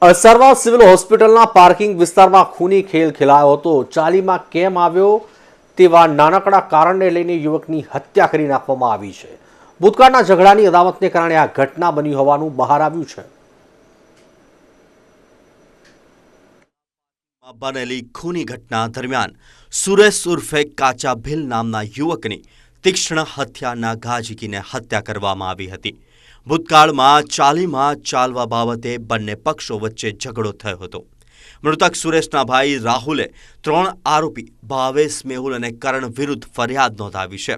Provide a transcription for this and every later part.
Asarwa civil હોસ્પિટલના parking વિસ્તારમાં ખૂની ખેલ ખેલાયો હતો। ચાલીમાં કેમ આવ્યો તેવા નાનકડા કારણને લઈને યુવકની હત્યા કરી નાખવામાં આવી છે। ભૂતકાળના ઝઘડાની અદાવતને કારણે આ ઘટના બની હોવાનું બહાર આવ્યું છે। બનેલી ખૂની ઘટના દરમિયાન સુરેશ ઉર્ફે કાચા ભીલ નામના યુવકની તીક્ષ્ણ હત્યાના ઘા ઝીકીને હત્યા કરવામાં આવી હતી। ભૂતકાળમાં ચાલીમાં ચાલવા બાબતે બંને પક્ષો વચ્ચે ઝઘડો થયો હતો। મૃતક સુરેશના ભાઈ રાહુલે 3 આરોપી ભાવેશ, મેહુલ અને કરણ વિરુદ્ધ ફરિયાદ નોંધાવી છે,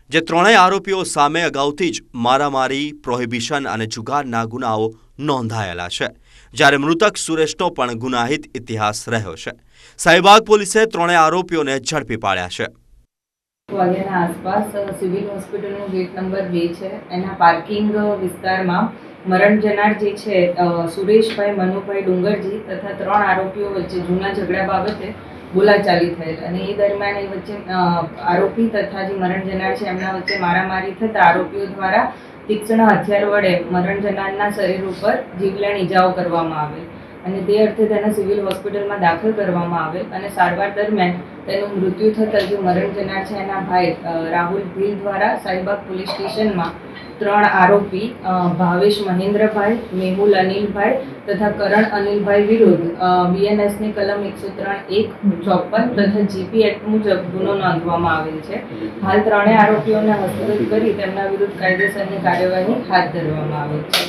જે ત્રણેય આરોપીઓ સામે અગાઉથી જ મારામારી, પ્રોહિબિશન અને જુગારના ગુનાઓ નોંધાયેલા છે, જ્યારે મૃતક સુરેશનો પણ ગુનાહિત ઇતિહાસ રહ્યો છે। સાઈબાગ પોલીસે ત્રણેય આરોપીઓને ઝડપી પાડ્યા છે। વાગ્યાના આસપાસ સિવિલ હોસ્પિટલનો ગેટ નંબર 2 છે, એના પાર્કિંગ વિસ્તારમાં મરણ જનાર જે છે સુરેશભાઈ મનુભાઈ ડુંગરજી તથા 3 આરોપીઓ વચ્ચે જૂના ઝઘડા બાબતે બોલાચાલી થયેલ અને એ દરમિયાન એ વચ્ચે આરોપી તથા જે મરણ જનાર છે એમના વચ્ચે મારામારી થતા આરોપીઓ દ્વારા તીક્ષ્ણ હથિયાર વડે મરણ જનારના શરીર ઉપર જીવલેણ ઈજાઓ કરવામાં આવેલ અને તે અર્થે તેને સિવિલ હોસ્પિટલમાં દાખલ કરવામાં આવેલ અને સારવાર દરમિયાન તેનું મૃત્યુ થતાં જે મરણ જનાર છે એના ભાઈ રાહુલ ભીલ દ્વારા સાઈબાગ પોલીસ સ્ટેશનમાં 3 આરોપી ભાવેશ મહેન્દ્રભાઈ, મેહુલ અનિલભાઈ તથા કરણ અનિલભાઈ વિરુદ્ધ બીએનએસની કલમ 103(1)54 તથા જીપી એક્ટ મુજબ ગુનો નોંધવામાં આવેલ છે। હાલ ત્રણેય આરોપીઓને હસ્તગત કરી તેમના વિરુદ્ધ કાયદેસરની કાર્યવાહી હાથ ધરવામાં આવેલ છે।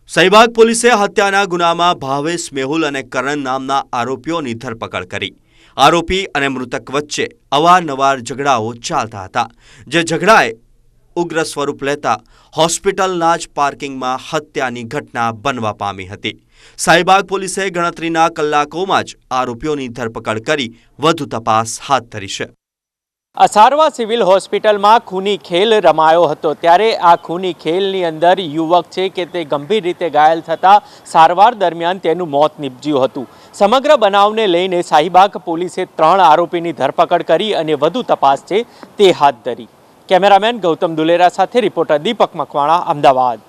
સાઈબાગ પોલીસે હત્યાના ગુનામાં ભાવેશ, મેહુલ અને કરણ નામના આરોપીઓની ધરપકડ કરી। આરોપી અને મૃતક વચ્ચે અવારનવાર ઝઘડાઓ ચાલતા હતા, જે ઝઘડાએ ઉગ્ર સ્વરૂપ લેતા હોસ્પિટલના જ પાર્કિંગમાં હત્યાની ઘટના બનવા પામી હતી। સાઈબાગ પોલીસે ગણતરીના કલાકોમાં જ આરોપીઓની ધરપકડ કરી વધુ તપાસ હાથ ધરી છે। અસારવા સિવિલ હોસ્પિટલમાં ખૂની ખેલ રમાયો હતો, ત્યારે આ ખૂની ખેલની અંદર યુવક છે કે તે ગંભીર રીતે ઘાયલ થતાં સારવાર દરમિયાન તેનું મોત નીપજ્યું હતું। સમગ્ર બનાવને લઈને સાઈબાગ પોલીસે 3 આરોપીની ધરપકડ કરી અને વધુ તપાસ છે તે હાથ ધરી। કેમેરામેન ગૌતમ દુલેરા સાથે રિપોર્ટર દીપક મકવાણા, અમદાવાદ।